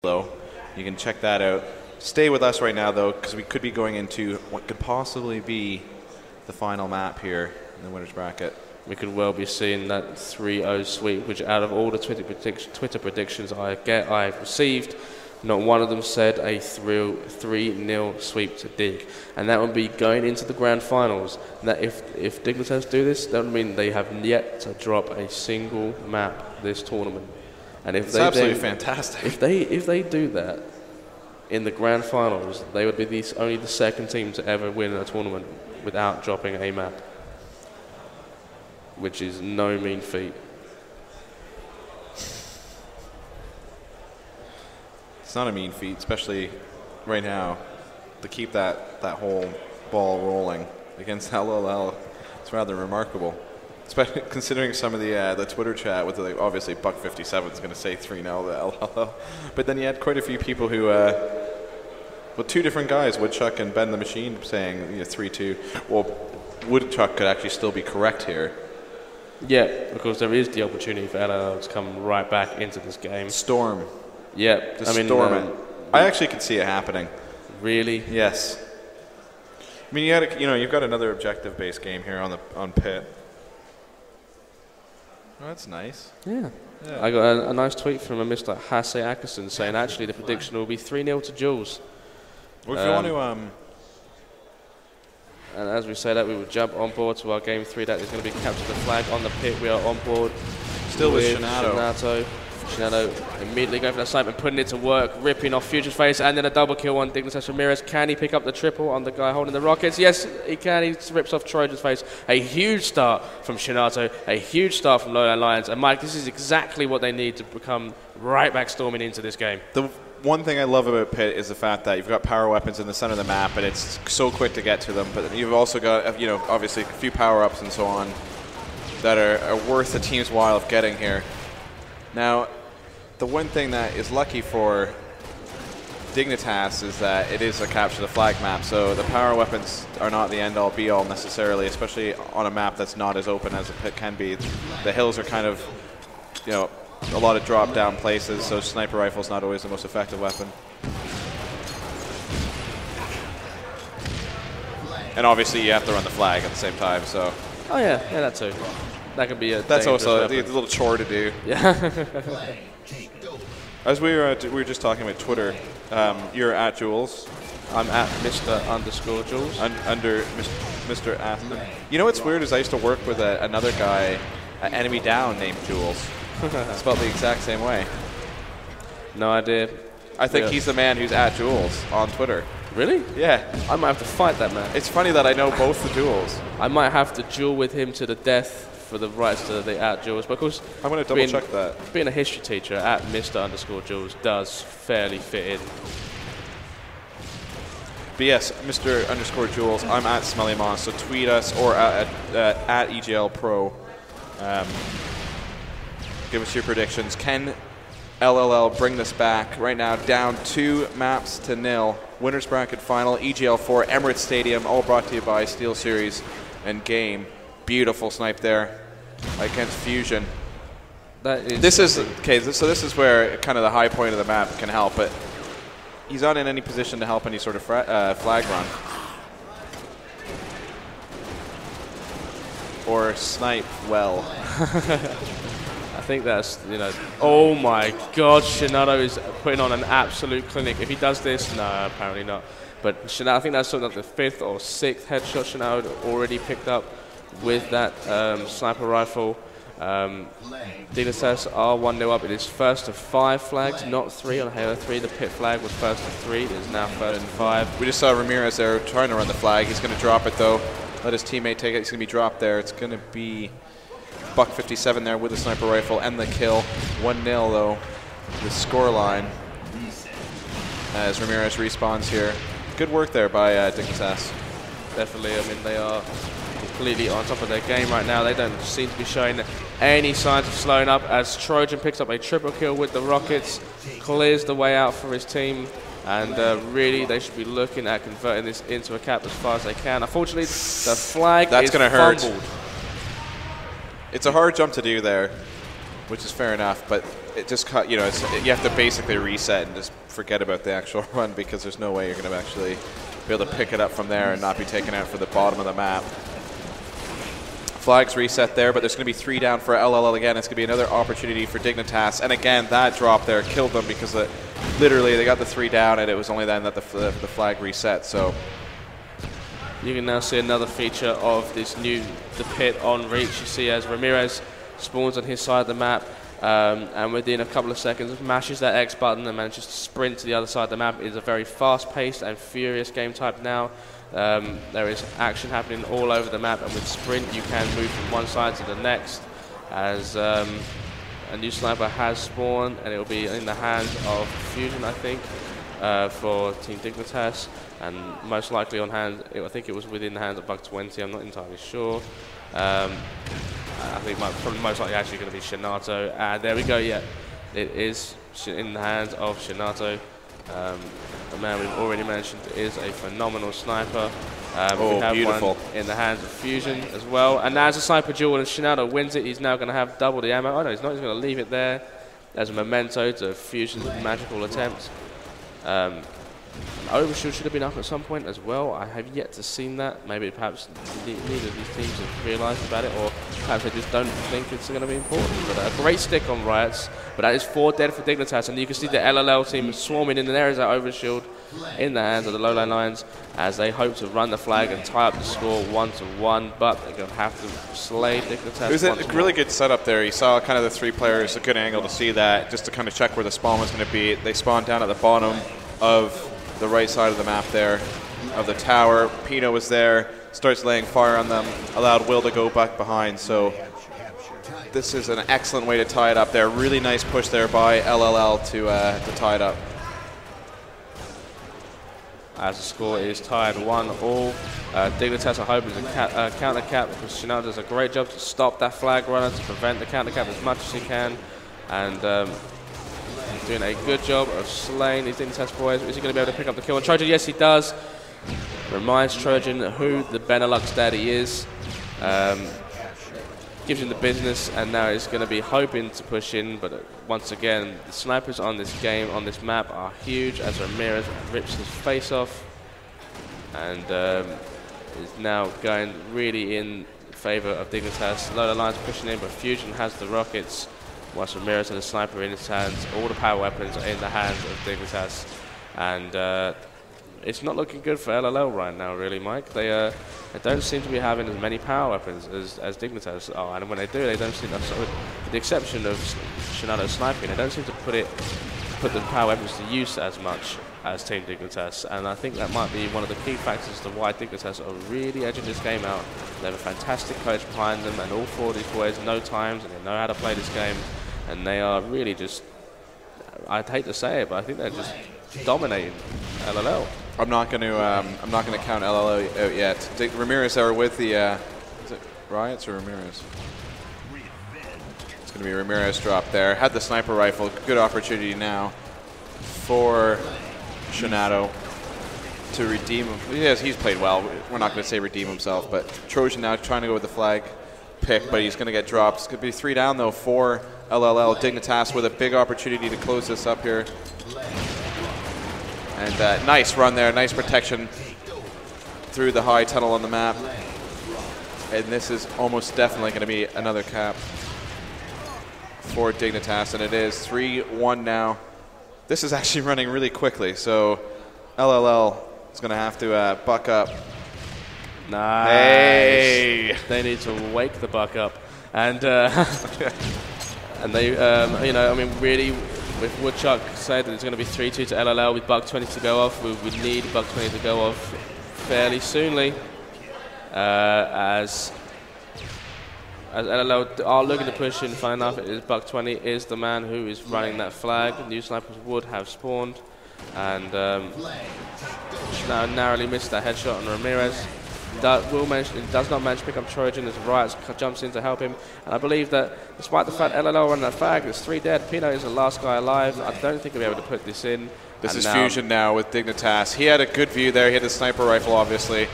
though. You can check that out. Stay with us right now, though, because we could be going into what could possibly be the final map here in the winners bracket. We could well be seeing that 3-0 sweep, which out of all the Twitter predictions I've received, not one of them said a 3-0 sweep to Dig. And that would be going into the grand finals. And that if Dignitas do this, that would mean they have yet to drop a single map this tournament. And if it's absolutely fantastic. If they do that in the grand finals, they would be only the second team to ever win a tournament without dropping a map, which is no mean feat. It's not a mean feat, especially right now, to keep that whole ball rolling against LLL. It's rather remarkable, especially considering some of the Twitter chat with obviously Buck 57 is going to say 3-0 to LLL, but then you had quite a few people who, well, two different guys, Woodchuck and Ben the Machine, saying 3-2. Well, Woodchuck could actually still be correct here. Yeah, because there is the opportunity for LLL to come right back into this game. Storm. Yeah, Storm it. I actually could see it happening. Really? Yes. I mean, you've got another objective-based game here on Pit. Oh, that's nice. Yeah. I got a nice tweet from a Mr. Hasse Ackerson saying actually the prediction will be 3-0 to Jules. Well, if you want to... And as we say that, we will jump on board to our game 3. That is going to be capture the flag on the pit. We are on board. Still with Shinato. Shinato immediately going for that snipe and putting it to work, ripping off Future's face, and then a double kill on Dignitas Ramirez. Can he pick up the triple on the guy holding the rockets? Yes, he can. He rips off Trojan's face. A huge start from Shinato, a huge start from Lowland Lions. And Mike, this is exactly what they need to become right back storming into this game. The one thing I love about Pit is the fact that you've got power weapons in the center of the map, and it's so quick to get to them. But you've also got, obviously a few power-ups and so on that are worth the team's while of getting here. Now, the one thing that is lucky for Dignitas is that it is a capture the flag map, so the power weapons are not the end-all be-all necessarily, especially on a map that's not as open as a Pit can be. The hills are kind of, a lot of drop-down places, so sniper rifle's not always the most effective weapon. And obviously you have to run the flag at the same time, so... Oh yeah, that too. That could be a... That's also a little chore to do. Yeah. As we were just talking about Twitter, you're at Jules. I'm at Mr_Jules. Under Mr. Aston. You know what's weird is I used to work with another guy, Enemy Down, named Jules. Spelled the exact same way. No idea. I think he's the man who's at Jules on Twitter. Really? Yeah. I might have to fight that man. It's funny that I know both the Jules. I might have to duel with him to the death for the rights to the at Jules, because I'm going to double check that. Being a history teacher, at Mr_Jules does fairly fit in. But yes, Mr_Jules, I'm at Smelly Moss, so tweet us or at EGL4. Give us your predictions. Can LLL bring this back? Right now, down 2 maps to 0. Winners bracket final, EGL4, Emirates Stadium, all brought to you by SteelSeries and Game. Beautiful snipe there against Fusion. This is this where kind of the high point of the map can help, but he's not in any position to help any sort of flag run or snipe well. I think that's, oh my God, Shinato is putting on an absolute clinic. If he does this, no, apparently not. But Shinato, I think that's sort of like the 5th or 6th headshot Shinato already picked up with that sniper rifle. Dignitas are 1-0 up. It is first to 5 flags, not 3 on Halo 3. The pit flag was first to 3. It is now first to 5. We just saw Ramirez there trying to run the flag. He's going to drop it though. Let his teammate take it. He's going to be dropped there. It's going to be Buck 57 there with the sniper rifle and the kill. 1-0 though, the score line as Ramirez respawns here. Good work there by Dignitas. Definitely. I mean, they are completely on top of their game right now. They don't seem to be showing any signs of slowing up as Trojan picks up a triple kill with the rockets, clears the way out for his team, and really they should be looking at converting this into a cap as far as they can. Unfortunately, the flag is fumbled. It's a hard jump to do there. which is fair enough. But it just cut. You know, you have to basically reset and just forget about the actual run because there's no way you're going to actually be able to pick it up from there and not be taken out for the bottom of the map. Flags reset there, but there's going to be 3 down for LLL again. It's going to be another opportunity for Dignitas. And again, that drop there killed them because literally they got the 3 down, and it was only then that the flag reset. So you can now see another feature of this the pit on reach. You see as Ramirez spawns on his side of the map, and within a couple of seconds mashes that X button and manages to sprint to the other side of the map. It is a very fast-paced and furious game type now. There is action happening all over the map, and with sprint you can move from one side to the next as a new sniper has spawned, and it will be in the hands of Fusion, I think, for Team Dignitas, and most likely on hand, I think it was within the hands of Bug20, I'm not entirely sure. I think probably most likely actually going to be Shinato, and there we go, yeah, it is in the hands of Shinato. The man we've already mentioned is a phenomenal sniper. We have beautiful. One in the hands of Fusion as well. And now as a sniper duel and Shinato wins it, he's now going to have double the ammo. Oh no, he's not. He's going to leave it there as a memento to Fusion's magical attempt. Overshield should have been up at some point as well. I have yet to see that. Maybe perhaps neither of these teams have realised about it, or perhaps they just don't think it's going to be important. But a great stick on Riots. But that is 4 dead for Dignitas, and you can see the LLL team swarming in, and there is that overshield in the hands of the low-line Lions as they hope to run the flag and tie up the score 1-1. But they're going to have to slay Dignitas. It was a really good setup there. You saw kind of the 3 players, a good angle to see that, just to kind of check where the spawn was going to be. They spawned down at the bottom of the right side of the map there, of the tower. Pino was there, starts laying fire on them, allowed Will to go back behind. So this is an excellent way to tie it up there. Really nice push there by LLL to tie it up. As the score is tied 1-all, Dignitas, I hope, is a counter cap, because Shinato does a great job to stop that flag runner, to prevent the counter cap as much as he can, and he's doing a good job of slaying these Dignitas boys. Is he going to be able to pick up the kill on Trojan? Yes, he does. Reminds Trojan who the Benelux daddy is. Gives him the business, and now he's going to be hoping to push in, but once again, the snipers on this game, on this map, are huge as Ramirez rips his face off, and is now going really in favour of Dignitas. Lola Lions pushing in, but Fusion has the rockets, whilst Ramirez has a sniper in his hands. All the power weapons are in the hands of Dignitas, and it's not looking good for LLL right now, really, Mike. They don't seem to be having as many power weapons as Dignitas are, and when they do, they don't seem to, with the exception of Shinato sniping, they don't seem to put the power weapons to use as much as Team Dignitas, and I think that might be one of the key factors to why Dignitas are really edging this game out. They have a fantastic coach behind them, and all 4 of these boys know times, and they know how to play this game, and they are really just, I'd hate to say it, but I think they're just dominating LLL. I'm not going to count LLL out yet. Ramirez are with the is it Riots or Ramirez? It's going to be Ramirez drop there. Had the sniper rifle. Good opportunity now for Shinato to redeem him. Yes, he's played well. We're not going to say redeem himself, but Trojan now trying to go with the flag pick, but he's going to get dropped. It's going to be 3 down though for LLL. Dignitas with a big opportunity to close this up here. And nice run there, nice protection through the high tunnel on the map. And this is almost definitely going to be another cap for Dignitas, and it is 3-1 now. This is actually running really quickly, so LLL is going to have to buck up. Nice. Hey. They need to wake the buck up, and and they, you know, I mean, really. With Woodchuck said that it's going to be 3-2 to LLL with Bug20 to go off, we need Bug20 to go off fairly soonly, as LLL are looking to push in. Fun enough, it is Bug20 is the man who is running that flag. New snipers would have spawned, and now narrowly missed that headshot on Ramirez. Does not manage to pick up Trojan as Riots jumps in to help him. And I believe that despite the fact LLL run that flag, there's 3 dead. Pino is the last guy alive. I don't think he'll be able to put this in. This is Fusion now with Dignitas. He had a good view there. He had the sniper rifle, obviously.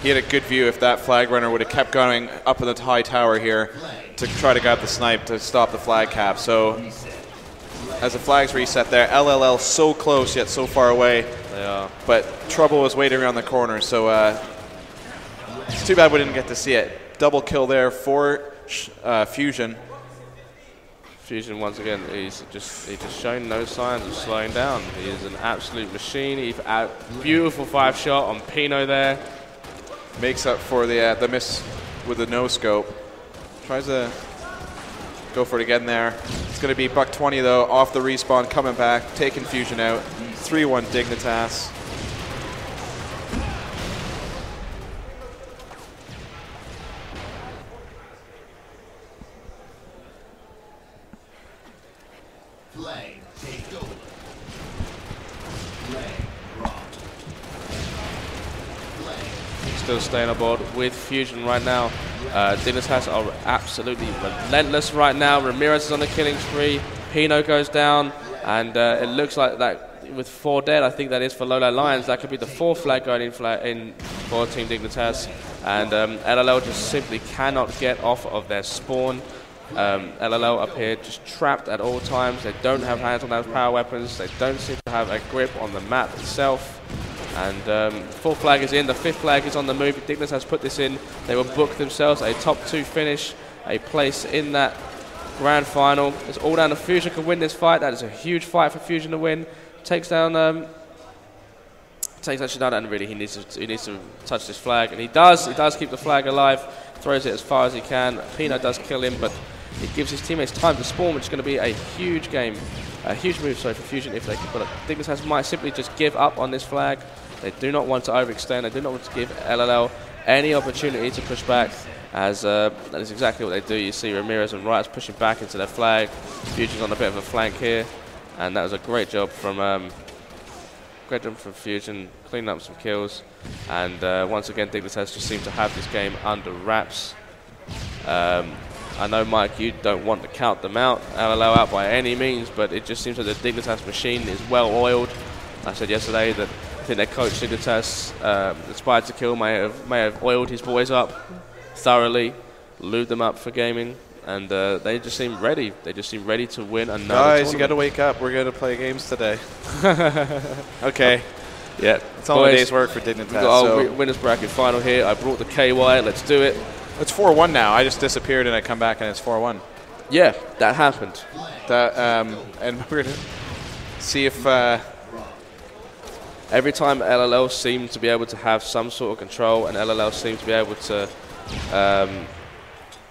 he had a good view if that flag runner would have kept going up in the high tower here to try to grab the snipe to stop the flag cap. So as the flags reset there, LLL so close yet so far away. They are. But trouble was waiting around the corner, so it's too bad we didn't get to see it. Double kill there for Fusion. Fusion once again, he's just shown no signs of slowing down. He is an absolute machine. He's beautiful 5-shot on Pino there. Makes up for the miss with the no scope. Tries to go for it again there. It's going to be buck 20 though, off the respawn, coming back, taking Fusion out. 3-1 Dignitas. Still staying aboard with Fusion right now. Dignitas are absolutely relentless right now. Ramirez is on the killing spree. Pino goes down, and it looks like that with 4 dead. I think that is for Lola Lions. That could be the 4th flag going in for Team Dignitas. And LLL just simply cannot get off of their spawn. LLL up here just trapped at all times. They don't have hands on those power weapons. They don't seem to have a grip on the map itself. And 4th flag is in, the 5th flag is on the move. Dignitas has put this in. They will book themselves a top 2 finish, a place in that grand final. It's all down to Fusion can win this fight. That is a huge fight for Fusion to win. Takes down Shadada, and really he needs to touch this flag, and he does. He does keep the flag alive. Throws it as far as he can. Pino does kill him, but it gives his teammates time to spawn, which is going to be a huge game. A huge move, sorry, for Fusion if they can put it. Dignitas might simply just give up on this flag. They do not want to overextend. They do not want to give LLL any opportunity to push back, as that is exactly what they do. You see Ramirez and Riot's pushing back into their flag. Fusion's on a bit of a flank here, and that was a great job from Fusion, cleaning up some kills. And once again, Dignitas just seem to have this game under wraps. I know, Mike, you don't want to count them out, LLL out by any means, but it just seems like the Dignitas machine is well oiled. I said yesterday that I think their coach Dignitas, Inspired to Kill, may have oiled his boys up thoroughly, lubed them up for gaming, and they just seem ready. They just seem ready to win another tournament. You got to wake up. We're going to play games today. Okay. Yeah. It's all a day's work for Dignitas. We've got our winners bracket final here. I brought the KY. Let's do it. It's 4-1 now. I just disappeared and I come back and it's 4-1. Yeah, that happened. And we're going to see if... every time LLL seemed to be able to have some sort of control, and LLL seemed to be able to,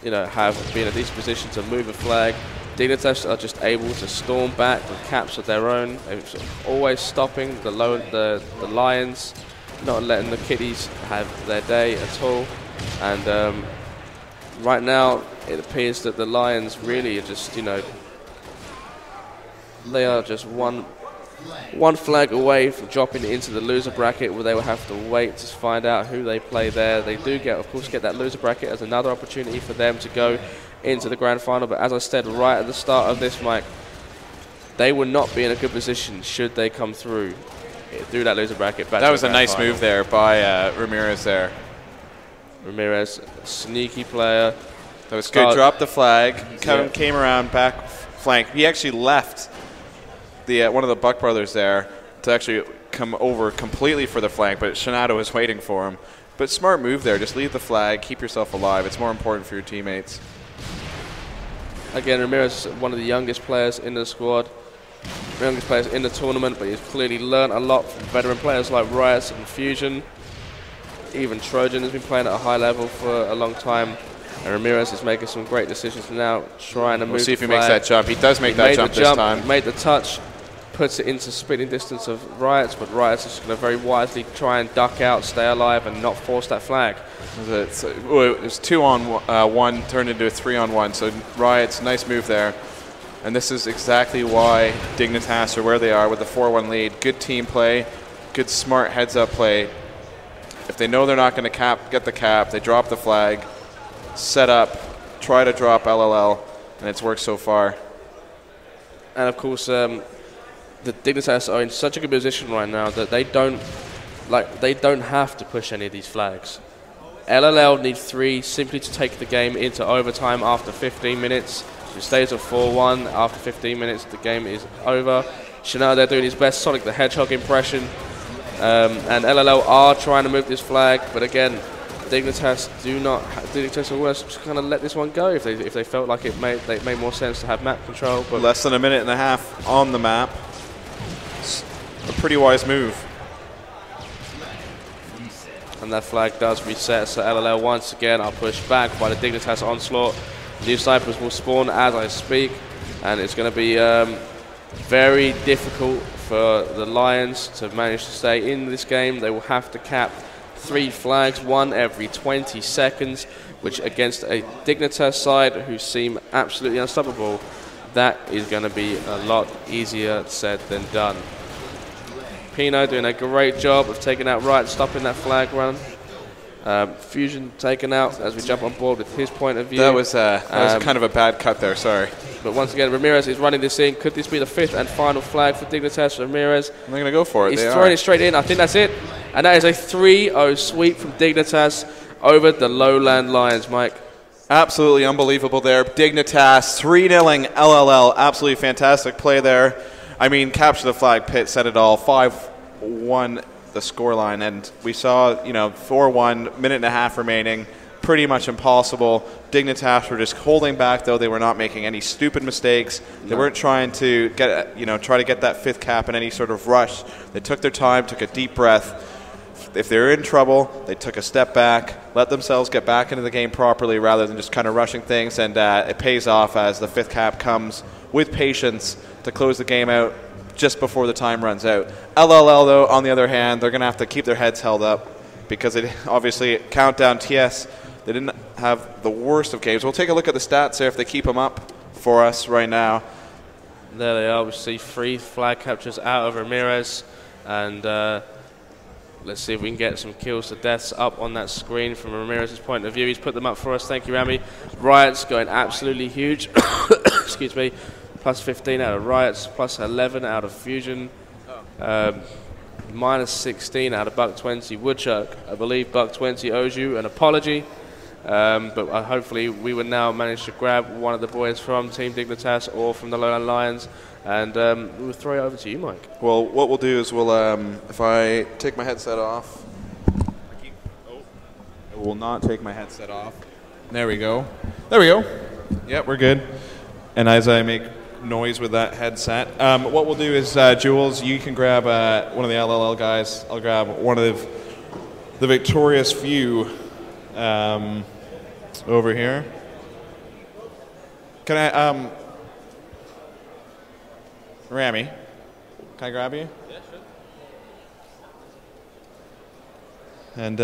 be in a decent position to move a flag, Dignitas are just able to storm back with caps of their own. They're always stopping the Lions, not letting the Kitties have their day at all. And right now, it appears that the Lions really are just, they are just one flag away from dropping into the loser bracket, where they will have to wait to find out who they play there. They do of course, get that loser bracket as another opportunity for them to go into the grand final. But as I said right at the start of this, Mike, they will not be in a good position should they come through that loser bracket. That was a nice move there by Ramirez there. Ramirez, sneaky player. That was good. Dropped the flag. Kevin came around back flank. He actually left one of the Buck brothers there to actually come over completely for the flank, but Shanato was waiting for him. But smart move there. Just leave the flag. Keep yourself alive. It's more important for your teammates. Again, Ramirez is one of the youngest players in the squad, youngest players in the tournament, but he's clearly learned a lot from veteran players like Riot and Fusion. Even Trojan has been playing at a high level for a long time. And Ramirez is making some great decisions now, trying to move. We'll see if he makes that jump. He does make that jump this time. He made the touch, puts it into spitting distance of Riot's, but Riot's is going to very wisely try and duck out, stay alive, and not force that flag. It was 2-on-1, turned into a 3-on-1. So Riot's nice move there. And this is exactly why Dignitas are where they are with the 4-1 lead. Good team play, good smart heads-up play. If they know they're not going to get the cap, they drop the flag, set up, try to drop LLL, and it's worked so far. And of course, the Dignitas are in such a good position right now that they don't have to push any of these flags. LLL need 3 simply to take the game into overtime after 15 minutes. If it stays at 4-1 after 15 minutes, the game is over. Chanel, they're doing his best Sonic the Hedgehog impression. And LLL are trying to move this flag, but again, Dignitas always just kind of let this one go if they felt like it made more sense to have map control. But less than a minute and a half on the map. It's a pretty wise move. And that flag does reset, so LLL once again are pushed back by the Dignitas onslaught. New snipers will spawn as I speak, and it's going to be very difficult for the Lions to manage to stay in this game. They will have to cap 3 flags, 1 every 20 seconds, which against a Dignitas side who seem absolutely unstoppable, that is going to be a lot easier said than done. Pino doing a great job of taking out right, stopping that flag run. Fusion taken out as we jump on board with his point of view. That was kind of a bad cut there, sorry. But once again, Ramirez is running this in. Could this be the 5th and final flag for Dignitas? Ramirez. They're going to go for it. He's throwing it straight in. I think that's it. And that is a 3-0 sweep from Dignitas over the Lowland Lions, Mike. Absolutely unbelievable there. Dignitas 3-0-ing LLL. Absolutely fantastic play there. I mean, capture the flag, Pitt said it all. 5-1 the scoreline, and we saw, 4-1, minute and a half remaining. Pretty much impossible. Dignitas were just holding back, though. They were not making any stupid mistakes. They weren't trying to get, try to get that 5th cap in any sort of rush. They took their time, took a deep breath. If they were in trouble, they took a step back, let themselves get back into the game properly rather than just kind of rushing things, and it pays off as the 5th cap comes with patience to close the game out just before the time runs out. LLL, though, on the other hand, they're going to have to keep their heads held up because obviously Countdown TS, they didn't have the worst of games. We'll take a look at the stats there if they keep them up for us right now. There they are. We see 3 flag captures out of Ramirez, and let's see if we can get some kills to deaths up on that screen from Ramirez's point of view. He's put them up for us. Thank you, Rami. Riots going absolutely huge. Excuse me. Plus 15 out of Riots, plus 11 out of Fusion, minus 16 out of Buck 20 Woodchuck. I believe Buck 20 owes you an apology, but hopefully we will now manage to grab one of the boys from Team Dignitas or from the Lowland Lions, and we'll throw it over to you, Mike. Well, what we'll do is we'll, if I take my headset off, I will not take my headset off. There we go. There we go. Yep, we're good. And as I make noise with that headset, what we'll do is, Jules, you can grab one of the LLL guys. I'll grab one of the victorious few over here. Can I, Rami, can I grab you? Yeah, sure. And